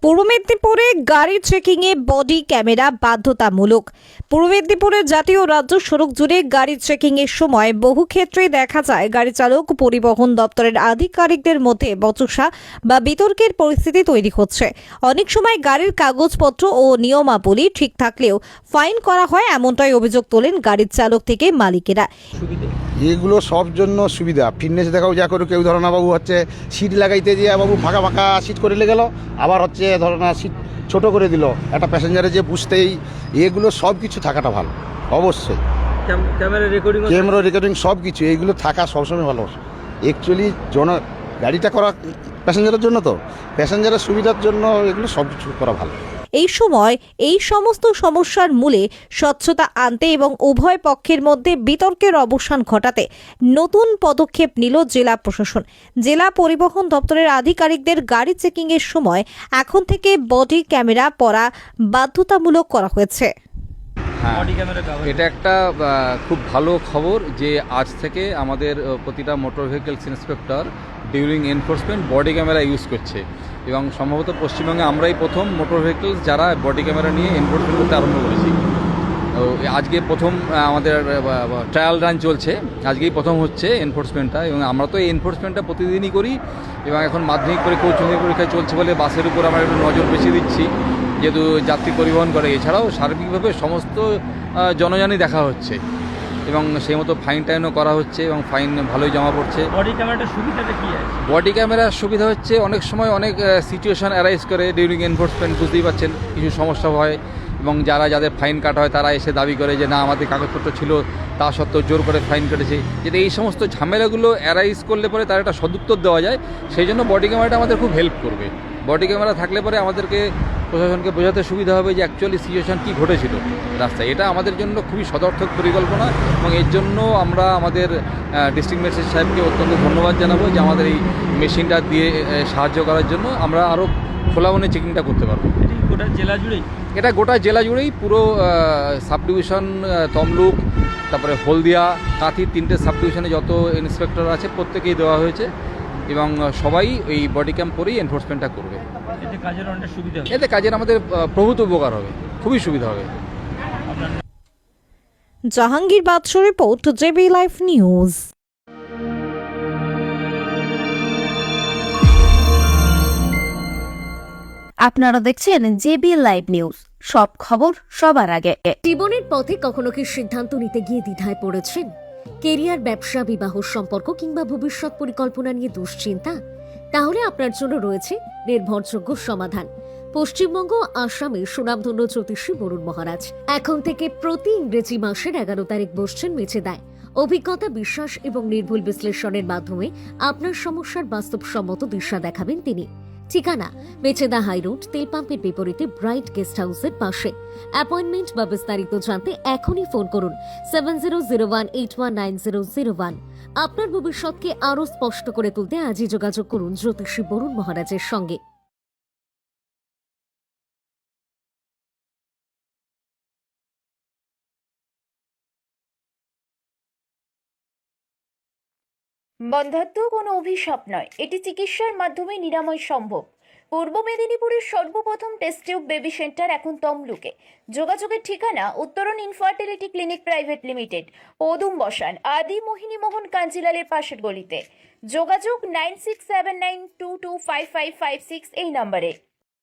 পূর্ব মেদিনীপুরে গাড়ি চেকিংয়ে body camera বাধ্যতামূলক। পূর্ব মেদিনীপুরের জাতীয় রাজ্য সড়ক জুড়ে গাড়ি চেকিংয়ের সময় বহু ক্ষেত্রেই দেখা যায় গাড়ি চালক পরিবহন দপ্তরের আধিকারিকদের মধ্যে বচসা বা বিতর্কের পরিস্থিতি তৈরি হচ্ছে। অনেক সময় গাড়ির কাগজপত্র ও নিয়মাবলী ঠিক থাকলেও ফাইন করা হয়, এমনটাই অভিযোগ তোলেন গাড়ির চালক থেকে মালিকেরা। এগুলো সব জন্য সুবিধা। ফিটনেস দেখাও যা করে, কেউ ধরো না বাবু হচ্ছে সিট লাগাইতে যে বাবু ফাঁকা ফাঁকা সিট করে গেল, আবার হচ্ছে ধরো না সিট ছোটো করে দিল একটা প্যাসেঞ্জারে যে বুঝতেই, এগুলো সব কিছু থাকাটা ভালো অবশ্যই। ক্যামেরা রেকর্ডিং সব কিছু এইগুলো থাকা সবসময় ভালো। অ্যাকচুয়ালি গাড়িটা করা প্যাসেঞ্জারের জন্য, তো প্যাসেঞ্জারের সুবিধার জন্য এগুলো সব কিছু করা ভালো। এই সময় এই সমস্ত সমস্যার মূলে স্বচ্ছতা আনতে এবং উভয় পক্ষের মধ্যে বিতর্কের অবসান ঘটাতে নতুন পদক্ষেপ নিল জেলা প্রশাসন। জেলা পরিবহন দপ্তরের আধিকারিকদের গাড়ি চেকিংয়ের সময় এখন থেকে বডি ক্যামেরা পরা বাধ্যতামূলক করা হয়েছে। এটা একটা খুব ভালো খবর যে আজ থেকে আমাদের প্রতিটা motor vehicles inspector during enforcement body camera use করছে এবং সম্ভবত পশ্চিমবঙ্গে আমরাই প্রথম মোটর ভেহিকলস যারা বডি ক্যামেরা নিয়ে এনফোর্সমেন্ট করতে আরম্ভ করেছি। তো আজকে প্রথম আমাদের ট্রায়াল রান চলছে, আজকেই প্রথম হচ্ছে এনফোর্সমেন্টটা, এবং আমরা তো এই এনফোর্সমেন্টটা প্রতিদিনই করি এবং এখন মাধ্যমিক পরীক্ষা উচ্চ মাধ্যমিক পরীক্ষা চলছে বলে বাসের উপর আমরা একটু নজর বেশি দিচ্ছি, যেহেতু যাত্রী পরিবহন করে। এছাড়াও সার্বিকভাবে সমস্ত জনজানই দেখা হচ্ছে এবং সেই মতো ফাইন টাইনও করা হচ্ছে এবং ফাইন ভালোই জমা পড়ছে। বডি ক্যামেরাটার সুবিধাটা কি আছে? বডি ক্যামেরার সুবিধা হচ্ছে অনেক সময় অনেক সিচুয়েশন অ্যারাইজ করে ডিউরিং এনফোর্সমেন্ট, বুঝতেই পারছেন কিছু সমস্যা হয় এবং যাদের ফাইন কাটা হয় তারা এসে দাবি করে যে না আমাদের কাগজপত্র ছিল, তা সত্ত্বেও জোর করে ফাইন কেটেছে। যেটা এই সমস্ত ঝামেলাগুলো অ্যারাইজ করলে পরে তার একটা সদুত্তর দেওয়া যায়, সেই জন্য বডি ক্যামেরাটা আমাদের খুব হেল্প করবে। বডি ক্যামেরা থাকলে পরে আমাদেরকে প্রশাসনকে বোঝাতে সুবিধা হবে যে অ্যাকচুয়ালি সিচুয়েশন কী ঘটেছিল রাস্তায়। এটা আমাদের জন্য খুবই সদর্থক পরিকল্পনা এবং এর জন্য আমরা আমাদের ডিস্ট্রিক্ট ম্যাজিস্ট্রেট সাহেবকে অত্যন্ত ধন্যবাদ জানাবো যে আমাদের এই মেশিনটা দিয়ে সাহায্য করার জন্য আমরা আরও খোলা মনে চেকিংটা করতে পারবো। গোটা জেলা জুড়েই এটা গোটা জেলা জুড়েই পুরো সাব ডিভিশন, তমলুক, তারপরে হলদিয়া, কাঁথি, 3টে সাব ডিভিশনে যত ইন্সপেক্টর আছে প্রত্যেকেই দেওয়া হয়েছে এবং সবাই এই বডি ক্যাম পরেই এনফোর্সমেন্টটা করবে। এতে কাজের অনেক সুবিধা হবে। এতে কাজের আমাদের প্রভূত উপকার হবে, খুবই সুবিধা হবে। জাহাঙ্গীর বাদশা রিপোর্ট, জেবি লাইভ নিউজ। আপনারা দেখছেন জেবি লাইভ নিউজ, সব খবর সবার আগে। জীবনের পথে কখনো কি সিদ্ধান্ত নিতে গিয়ে দ্বিধায় পড়েছেন? কেরিয়ার, ব্যবসা, বিবাহ, সম্পর্ক কিংবা ভবিষ্যৎ পরিকল্পনা নিয়ে দুশ্চিন্তা? তাহলে আপনার জন্য রয়েছে নির্ভরযোগ্য সমাধান। পশ্চিমবঙ্গ আসামের সুনামধন্য জ্যোতিষী বরুণ মহারাজ এখন থেকে প্রতি ইংরেজি মাসের 11 তারিখ বসছেন মেচেদায়। অভিজ্ঞতা, বিশ্বাস এবং নির্ভুল বিশ্লেষণের মাধ্যমে আপনার সমস্যার বাস্তবসম্মত দিশা দেখাবেন তিনি। ঠিকানা মেচেদা হাই রোড, তেল পাম্পের বিপরীতে ব্রাইট গেস্ট হাউসের পাশে। অ্যাপয়েন্টমেন্ট বা বিস্তারিত জানতে এখনই ফোন করুন 7001819001। আপনার ভবিষ্যৎকে আরও স্পষ্ট করে তুলতে আজই যোগাযোগ করুন জ্যোতিষী বরুণ মহারাজের সঙ্গে। বন্ধ্যাত্ব কোনো অভিশাপ নয়, এটি চিকিৎসার মাধ্যমে নিরাময় সম্ভব। পূর্ব মেদিনীপুরের সর্বপ্রথম টেস্ট টিউব বেবি সেন্টার এখন তমলুকে। যোগাযোগের ঠিকানা উত্তরণ ইনফার্টিলিটি ক্লিনিক প্রাইভেট লিমিটেড, পদুম বসান, আদি মোহিনী মোহন কাঞ্জিলালের পাশের গলিতে। যোগাযোগ 9679225556 এই নম্বরে।